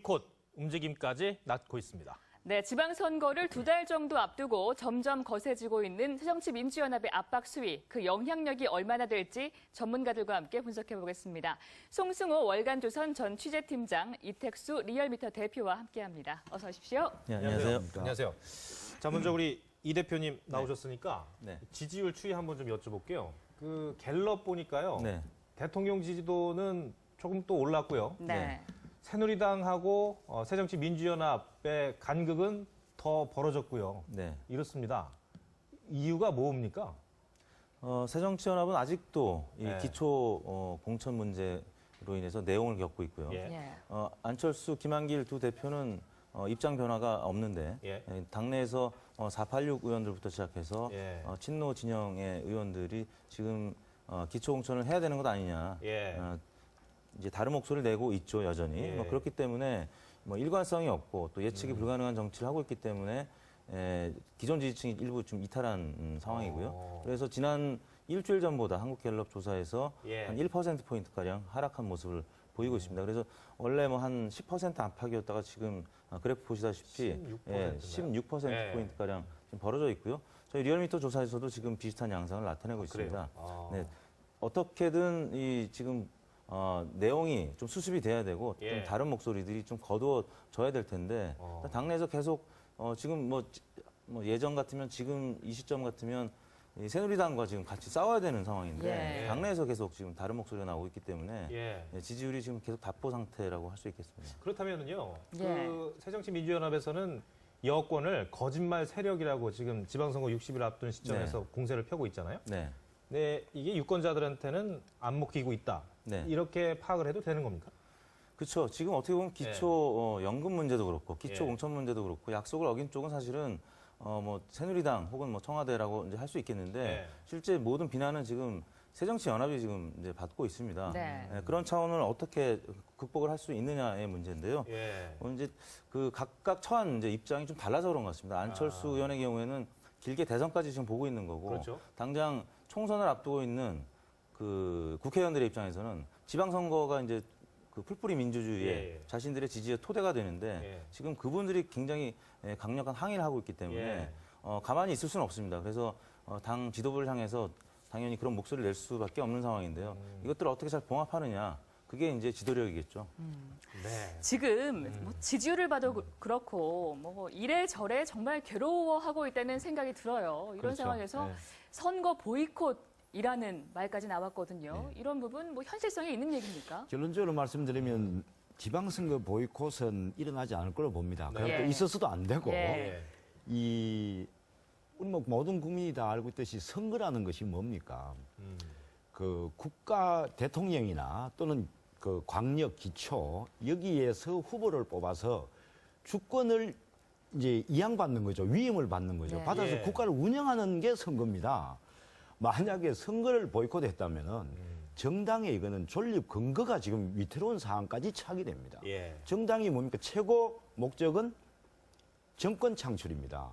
보이콧 움직임까지 낳고 있습니다. 네, 지방선거를 2달 정도 앞두고 점점 거세지고 있는 새정치민주연합의 압박 수위, 그 영향력이 얼마나 될지 전문가들과 함께 분석해보겠습니다. 송승호 월간조선 전 취재팀장, 이택수 리얼미터 대표와 함께합니다. 어서 오십시오. 네, 안녕하세요. 안녕하세요. 자, 먼저 우리 이 대표님 나오셨으니까 네. 지지율 추이 한번 좀 여쭤볼게요. 그 갤럽 보니까요. 네. 대통령 지지도는 조금 또 올랐고요. 네. 새누리당하고 새정치민주연합의 간극은 더 벌어졌고요. 네. 이렇습니다. 이유가 뭡니까? 새정치연합은 아직도 이 네. 기초 공천 문제로 인해서 내용을 겪고 있고요. 예. 예. 안철수, 김한길 두 대표는 입장 변화가 없는데 예. 당내에서 486 의원들부터 시작해서 예. 친노 진영의 의원들이 지금 기초 공천을 해야 되는 것 아니냐. 예. 이제 다른 목소리를 내고 있죠, 여전히. 예. 그렇기 때문에 일관성이 없고 또 예측이 불가능한 정치를 하고 있기 때문에 기존 지지층이 일부 좀 이탈한 상황이고요. 그래서 지난 일주일 전보다 한국갤럽 조사에서 예. 한 1%포인트가량 하락한 모습을 보이고 있습니다. 그래서 원래 한 10% 안팎이었다가 지금 그래프 보시다시피 16%포인트가량 지금 벌어져 있고요. 저희 리얼미터 조사에서도 지금 비슷한 양상을 나타내고 있습니다. 네. 어떻게든 지금 내용이 좀 수습이 돼야 되고 예. 좀 다른 목소리들이 좀 거두어져야 될 텐데 당내에서 계속 지금 예전 같으면 지금 이 시점 같으면 이 새누리당과 지금 같이 싸워야 되는 상황인데 예. 당내에서 계속 지금 다른 목소리가 나오고 있기 때문에 예. 지지율이 지금 계속 답보 상태라고 할 수 있겠습니다. 그렇다면은요. 예. 그 새정치민주연합에서는 여권을 거짓말 세력이라고 지금 지방선거 60일 앞둔 시점에서 공세를 펴고 있잖아요. 네. 네, 이게 유권자들한테는 안 먹히고 있다. 네. 이렇게 파악을 해도 되는 겁니까? 그렇죠. 지금 어떻게 보면 기초 연금 문제도 그렇고 기초 예. 공천 문제도 그렇고 약속을 어긴 쪽은 사실은 새누리당 혹은 청와대라고 이제 할 수 있겠는데 예. 실제 모든 비난은 지금 새정치연합이 지금 이제 받고 있습니다. 네. 그런 차원을 어떻게 극복을 할 수 있느냐의 문제인데요. 예. 이제 그 각각 처한 이제 입장이 좀 달라서 그런 것 같습니다. 안철수 의원의 경우에는 길게 대선까지 지금 보고 있는 거고 그렇죠. 당장 총선을 앞두고 있는 그 국회의원들의 입장에서는 지방선거가 이제 그 풀뿌리 민주주의에 예. 자신들의 지지의 토대가 되는데 예. 지금 그분들이 굉장히 강력한 항의를 하고 있기 때문에 예. 가만히 있을 수는 없습니다. 그래서 당 지도부를 향해서 당연히 그런 목소리를 낼 수밖에 없는 상황인데요. 이것들을 어떻게 잘 봉합하느냐. 그게 이제 지도력이겠죠. 네. 지금 지지율을 봐도 그렇고 이래저래 정말 괴로워하고 있다는 생각이 들어요. 이런 그렇죠. 상황에서 네. 선거 보이콧이라는 말까지 나왔거든요. 이런 부분 현실성이 있는 얘기입니까? 결론적으로 말씀드리면 지방선거 보이콧은 일어나지 않을 거로 봅니다. 네. 그럼 또 예. 있어서도 안 되고 예. 우리 모든 국민이 다 알고 있듯이 선거라는 것이 뭡니까? 그 국가 대통령이나 또는 그 광역 기초 여기에서 후보를 뽑아서 주권을 이제 이양받는 거죠. 위임을 받는 거죠. 네. 받아서 예. 국가를 운영하는 게 선거입니다. 만약에 선거를 보이콧했다면은 정당의 이거는 존립 근거가 지금 위태로운 상황까지 차게 됩니다. 예. 정당이 뭡니까? 최고 목적은 정권 창출입니다.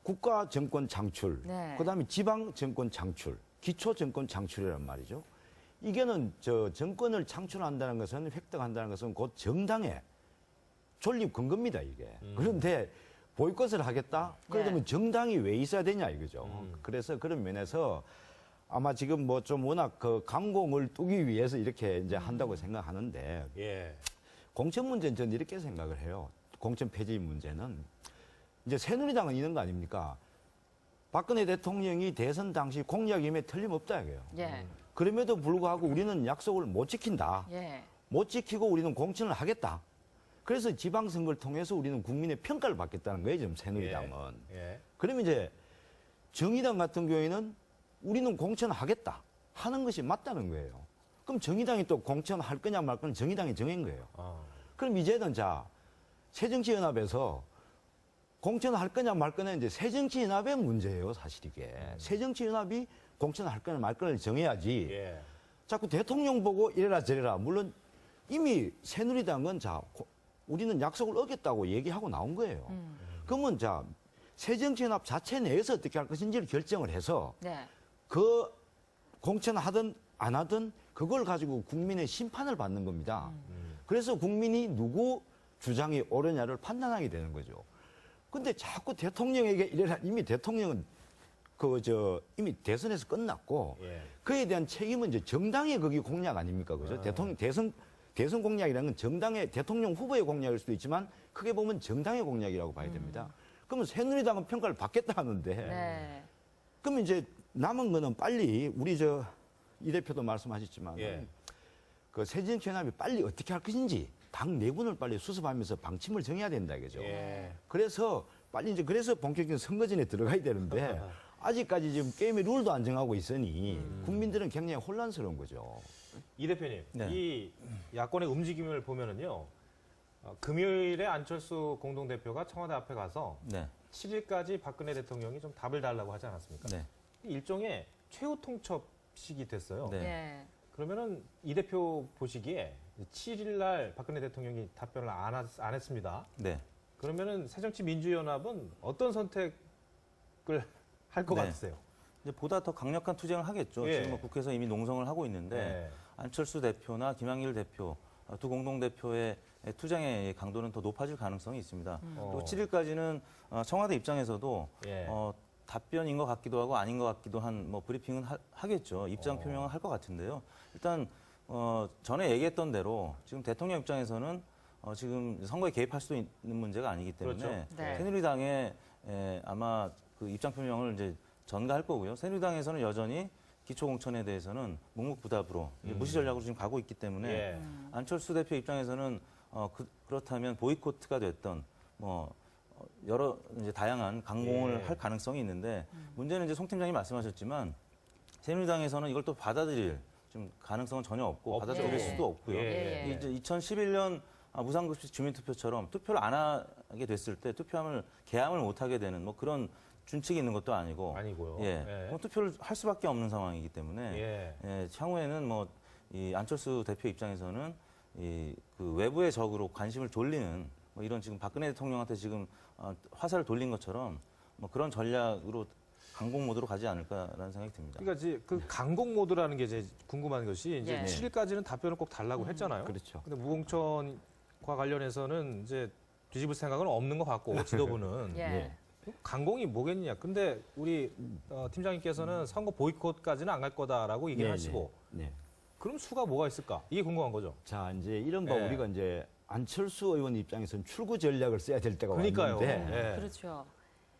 국가 정권 창출, 네. 그다음에 지방 정권 창출, 기초 정권 창출이란 말이죠. 이게는 정권을 창출한다는 것은 획득한다는 것은 곧 정당의 존립 근거입니다, 이게. 그런데 보이콧을 하겠다? 그러면 정당이 왜 있어야 되냐 이거죠. 그래서 그런 면에서 아마 지금 좀 워낙 그 강공을 뚜기 위해서 이렇게 이제 한다고 생각하는데 예. 공천 문제는 저는 이렇게 생각을 해요. 공천 폐지 문제는 이제 새누리당은 이런 거 아닙니까? 박근혜 대통령이 대선 당시 공약임에 틀림없다 이거예요. 예. 그럼에도 불구하고 우리는 약속을 못 지킨다. 예. 못 지키고 우리는 공천을 하겠다. 그래서 지방선거를 통해서 우리는 국민의 평가를 받겠다는 거예요, 지금 새누리당은. 예. 그러면 이제 정의당 같은 경우에는 우리는 공천을 하겠다 하는 것이 맞다는 거예요. 그럼 정의당이 또 공천할 거냐 말 거냐 정의당이 정한 거예요. 그럼 이제는 새정치연합에서 공천을 할 거냐 말 거냐 이제 새정치연합의 문제예요, 사실 이게. 새정치연합이 공천을 할 거냐 말 거냐를 정해야지. 예. 자꾸 대통령 보고 이래라 저래라. 물론 이미 새누리당은 우리는 약속을 어겼다고 얘기하고 나온 거예요. 그러면 새정치연합 자체 내에서 어떻게 할 것인지를 결정을 해서 네. 그 공천하든 안 하든 그걸 가지고 국민의 심판을 받는 겁니다. 그래서 국민이 누구 주장이 옳으냐를 판단하게 되는 거죠. 근데 자꾸 대통령에게 이래라. 이미 대통령은 이미 대선에서 끝났고 예. 그에 대한 책임은 이제 정당의 거기 공약 아닙니까? 그죠? 대통령 대선 공약이라는 건 정당의 대통령 후보의 공약일 수도 있지만 크게 보면 정당의 공약이라고 봐야 됩니다. 그러면 새누리당은 평가를 받겠다 하는데 네. 그러면 이제 남은 거는 빨리 우리 이 대표도 말씀하셨지만 예. 그 새정치연합이 빨리 어떻게 할 것인지 당 내분을 빨리 수습하면서 방침을 정해야 된다 이거죠. 예. 그래서 빨리 이제 그래서 본격적인 선거전에 들어가야 되는데 아직까지 지금 게임의 룰도 안 정하고 있으니 국민들은 굉장히 혼란스러운 거죠. 이 대표님, 네. 이 야권의 움직임을 보면은요, 금요일에 안철수 공동대표가 청와대 앞에 가서 네. 7일까지 박근혜 대통령이 좀 답을 달라고 하지 않았습니까? 네. 일종의 최후 통첩식이 됐어요. 네. 예. 그러면은 이 대표 보시기에 7일 날 박근혜 대통령이 답변을 안 했습니다. 네. 그러면은 새정치민주연합은 어떤 선택을 할 것 네. 같으세요? 이제 보다 더 강력한 투쟁을 하겠죠. 예. 지금 뭐 국회에서 이미 농성을 하고 있는데 네. 안철수 대표나 김한길 대표 두 공동대표의 투쟁의 강도는 더 높아질 가능성이 있습니다. 그리고 7일까지는 청와대 입장에서도 예. 답변인 것 같기도 하고 아닌 것 같기도 한 뭐 브리핑은 하겠죠. 입장 표명은 할 것 같은데요. 일단 전에 얘기했던 대로 지금 대통령 입장에서는 지금 선거에 개입할 수도 있는 문제가 아니기 때문에 그렇죠. 네. 새누리당에 아마 그 입장 표명을 이제 전가할 거고요. 새누리당에서는 여전히 기초공천에 대해서는 묵묵부답으로 무시 전략으로 지금 가고 있기 때문에 예. 안철수 대표 입장에서는 그렇다면 보이콧가 됐던 여러 이제 다양한 강공을 예. 할 가능성이 있는데 문제는 이제 송 팀장님 말씀하셨지만 새누리당에서는 이걸 또 받아들일 좀 가능성은 전혀 없고 없죠. 받아들일 예. 수도 없고요. 예. 예. 이제 2011년 무상급식 주민투표처럼 투표를 안 하게 됐을 때 투표함을 개함을 못 하게 되는 뭐 그런 준칙이 있는 것도 아니고 아니고요. 예. 예. 뭐 투표를 할 수밖에 없는 상황이기 때문에 예. 향후에는 이 안철수 대표 입장에서는 그 외부의 적으로 관심을 돌리는 뭐 이런 지금 박근혜 대통령한테 지금 화살을 돌린 것처럼 뭐 그런 전략으로 강공 모드로 가지 않을까라는 생각이 듭니다. 그러니까 이제 그 강공 모드라는 게 이제 궁금한 것이 이제 예. 7일까지는 답변을 꼭 달라고 했잖아요. 그렇죠. 근데 무공천과 관련해서는 이제 뒤집을 생각은 없는 것 같고 지도부는 예. 강공이 뭐겠냐. 근데 우리 팀장님께서는 선거 보이콧까지는 안 갈 거다라고 얘기를 하시고 네. 그럼 수가 뭐가 있을까? 이게 궁금한 거죠. 자, 이제 이른바 예. 우리가 이제 안철수 의원 입장에서는 출구 전략을 써야 될 때가 그러니까요. 왔는데 예. 그렇죠.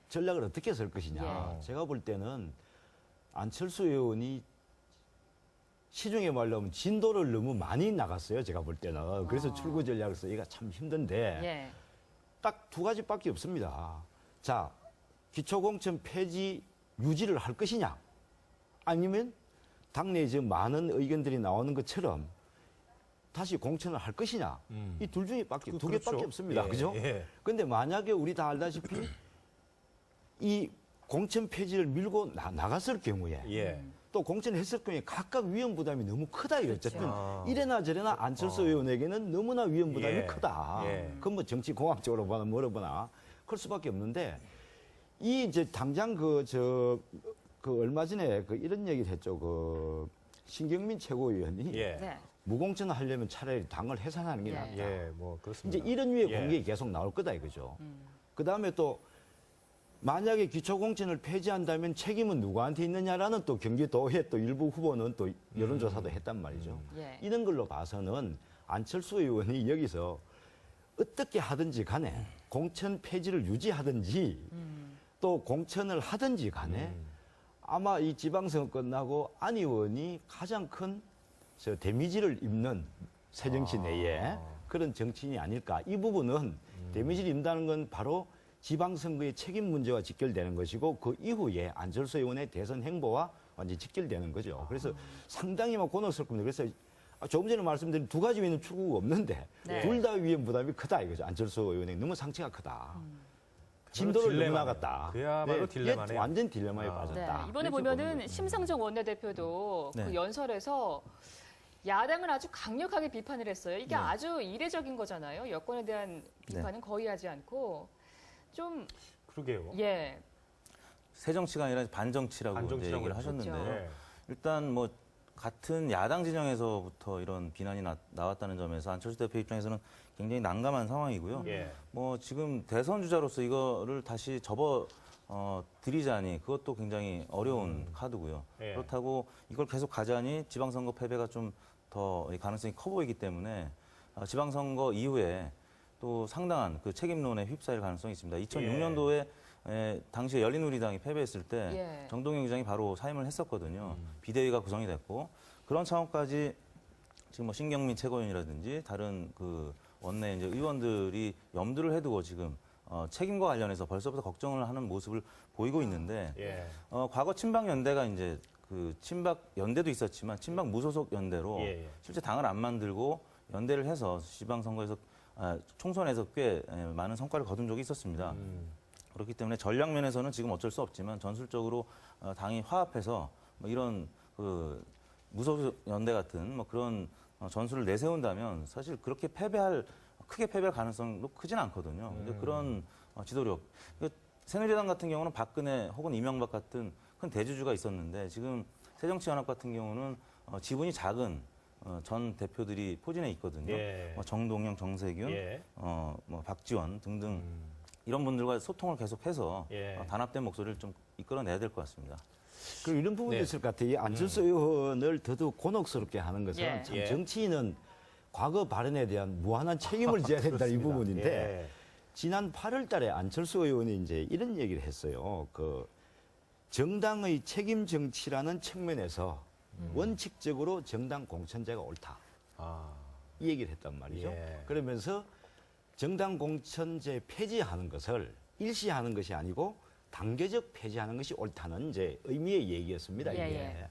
전략을 어떻게 쓸 것이냐. 예. 제가 볼 때는 안철수 의원이 시중에 말로 하면 진도를 너무 많이 나갔어요. 제가 볼 때는. 그래서 출구 전략을 쓰기가 참 힘든데 예. 딱 두 가지밖에 없습니다. 자, 기초공천 폐지 유지를 할 것이냐, 아니면 당내에 지금 많은 의견들이 나오는 것처럼 다시 공천을 할 것이냐, 이 둘 중에 두 개밖에 그렇죠. 없습니다. 예, 그죠? 예. 근데 만약에 우리 다 알다시피 이 공천 폐지를 밀고 나갔을 경우에 예. 또 공천했을 경우에 각각 위험 부담이 너무 크다. 어쨌든 아. 이래나 저래나 안철수 의원에게는 너무나 위험 부담이 예. 크다. 예. 그건 뭐 정치 공학적으로 보나 뭐로 보나 그럴 수밖에 없는데 이 이제 당장 그 얼마 전에 이런 얘기를 했죠. 신경민 최고위원이 예. 네. 무공천을 하려면 차라리 당을 해산하는 게 예. 낫다. 예. 뭐 그렇습니다. 이제 이런 류의 예. 공격이 계속 나올 거다 이거죠. 그 다음에 또 만약에 기초공천을 폐지한다면 책임은 누구한테 있느냐라는 또 경기도의 또 일부 후보는 또 여론조사도 했단 말이죠. 예. 이런 걸로 봐서는 안철수 의원이 여기서 어떻게 하든지 간에 공천 폐지를 유지하든지 또 공천을 하든지 간에 아마 이 지방선거 끝나고 안 의원이 가장 큰 데미지를 입는 새정치 내에 그런 정치인이 아닐까. 이 부분은 데미지를 입는다는 건 바로 지방선거의 책임 문제와 직결되는 것이고 그 이후에 안철수 의원의 대선 행보와 완전히 직결되는 거죠. 그래서 상당히 막 곤혹스럽 겁니다. 그래서 조금 전에 말씀드린 두 가지 위에는 출구가 없는데 네. 둘 다 위험 부담이 크다 이거죠. 안철수 의원이 너무 상처가 크다. 진도를 너무 딜레마네요. 나갔다. 그야말로 딜레마네요. 이게 완전 딜레마에 아. 빠졌다. 네, 이번에 이렇게 보는 보면은 거죠. 심상정 원내대표도 네. 그 연설에서 야당을 아주 강력하게 비판을 했어요. 이게 네. 아주 이례적인 거잖아요. 여권에 대한 비판은 거의 하지 않고 좀 그러게요. 예. 새 정치가 아니라 반정치라고 이제 반정치라고 얘기를 했죠. 하셨는데 그렇죠. 예. 일단 뭐 같은 야당 진영에서부터 이런 비난이 나왔다는 점에서 안철수 대표 입장에서는 굉장히 난감한 상황이고요. 예. 뭐 지금 대선 주자로서 이거를 다시 드리자니 그것도 굉장히 어려운 카드고요. 예. 그렇다고 이걸 계속 가자니 지방선거 패배가 좀 더 가능성이 커 보이기 때문에 지방선거 이후에 또 상당한 그 책임론에 휩싸일 가능성이 있습니다. 2006년도에 당시에 열린우리당이 패배했을 때 예. 정동영 의장이 바로 사임을 했었거든요. 비대위가 구성이 됐고 그런 차원까지 지금 뭐 신경민 최고위원이라든지 다른 그 원내 이제 의원들이 염두를 해두고 지금 책임과 관련해서 벌써부터 걱정을 하는 모습을 보이고 있는데 예. 과거 친박 연대가 이제 그 친박 연대도 있었지만 친박 무소속 연대로 예, 예. 실제 당을 안 만들고 연대를 해서 지방선거에서 총선에서 꽤 많은 성과를 거둔 적이 있었습니다. 그렇기 때문에 전략 면에서는 지금 어쩔 수 없지만 전술적으로 당이 화합해서 뭐 이런 그 무소속 연대 같은 뭐 그런 전술을 내세운다면 사실 그렇게 크게 패배할 가능성도 크진 않거든요. 근데 그런 지도력. 새누리당 같은 경우는 박근혜 혹은 이명박 같은 큰 대주주가 있었는데 지금 새정치연합 같은 경우는 지분이 작은 전 대표들이 포진해 있거든요. 예. 정동영, 정세균, 예. 뭐 박지원 등등 이런 분들과 소통을 계속해서 예. 단합된 목소리를 좀 이끌어내야 될 것 같습니다. 그리고 이런 부분도 네. 있을 것 같아요. 이 안철수 의원을 더더욱 곤혹스럽게 하는 것은 예. 참 예. 정치인은 과거 발언에 대한 무한한 책임을 져야 된다 이 그렇습니다. 부분인데 예. 지난 8월 달에 안철수 의원이 이제 이런 얘기를 했어요. 그 정당의 책임 정치라는 측면에서 원칙적으로 정당 공천제가 옳다. 아. 이 얘기를 했단 말이죠. 예. 그러면서 정당 공천제 폐지하는 것을 일시하는 것이 아니고 단계적 폐지하는 것이 옳다는 이제 의미의 얘기였습니다. 이게. 예.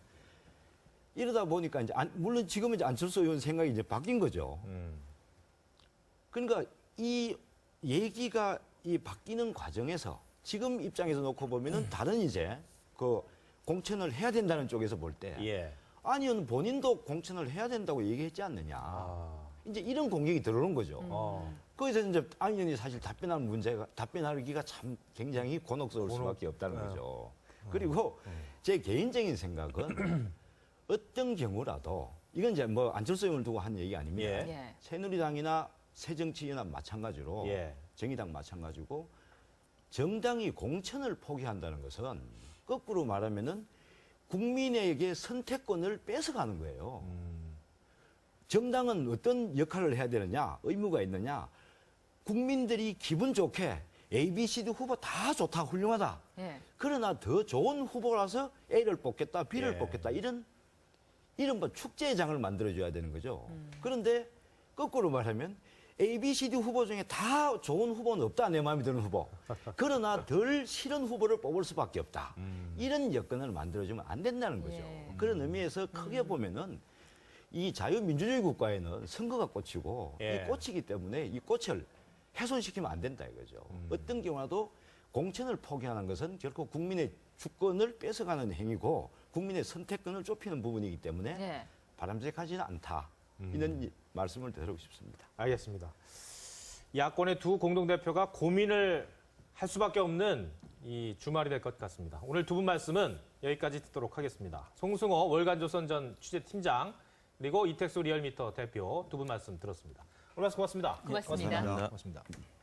이러다 보니까 이제 물론 지금은 이제 안철수 의원 생각이 이제 바뀐 거죠. 그러니까 이 얘기가 이 바뀌는 과정에서 지금 입장에서 놓고 보면은 다른 이제 그 공천을 해야 된다는 쪽에서 볼 때 예. 아니요 본인도 공천을 해야 된다고 얘기했지 않느냐. 아. 이제 이런 공격이 들어오는 거죠. 어. 거기서 이제 안 의원이 사실 답변하기가 참 굉장히 곤혹스러울 수밖에 없다는 거죠. 그리고 제 개인적인 생각은 어떤 경우라도 이건 이제 뭐 안철수 의원을 두고 한 얘기 아닙니다. 예. 예. 새누리당이나 새정치연합 마찬가지로 예. 정의당 마찬가지고 정당이 공천을 포기한다는 것은 거꾸로 말하면은 국민에게 선택권을 뺏어가는 거예요. 정당은 어떤 역할을 해야 되느냐, 의무가 있느냐, 국민들이 기분 좋게 A, B, C, D 후보 다 좋다, 훌륭하다. 예. 그러나 더 좋은 후보라서 A를 뽑겠다, B를 예. 뽑겠다, 이런 뭐 축제장을 만들어줘야 되는 거죠. 그런데 거꾸로 말하면 A, B, C, D 후보 중에 다 좋은 후보는 없다, 내 마음에 드는 후보. 그러나 덜 싫은 후보를 뽑을 수밖에 없다. 이런 여건을 만들어주면 안 된다는 거죠. 예. 그런 의미에서 크게 보면은 이 자유민주주의 국가에는 선거가 꽃이고 예. 이 꽃이기 때문에 이 꽃을 훼손시키면 안 된다 이거죠. 어떤 경우라도 공천을 포기하는 것은 결코 국민의 주권을 뺏어가는 행위고 국민의 선택권을 좁히는 부분이기 때문에 예. 바람직하지는 않다. 이런 말씀을 드리고 싶습니다. 알겠습니다. 야권의 두 공동대표가 고민을 할 수밖에 없는 이 주말이 될 것 같습니다. 오늘 두 분 말씀은 여기까지 듣도록 하겠습니다. 송승호 월간조선 전 취재팀장 그리고 이택수 리얼미터 대표 두 분 말씀 들었습니다. 오늘 말씀 고맙습니다. 고맙습니다. 고맙습니다. 고맙습니다.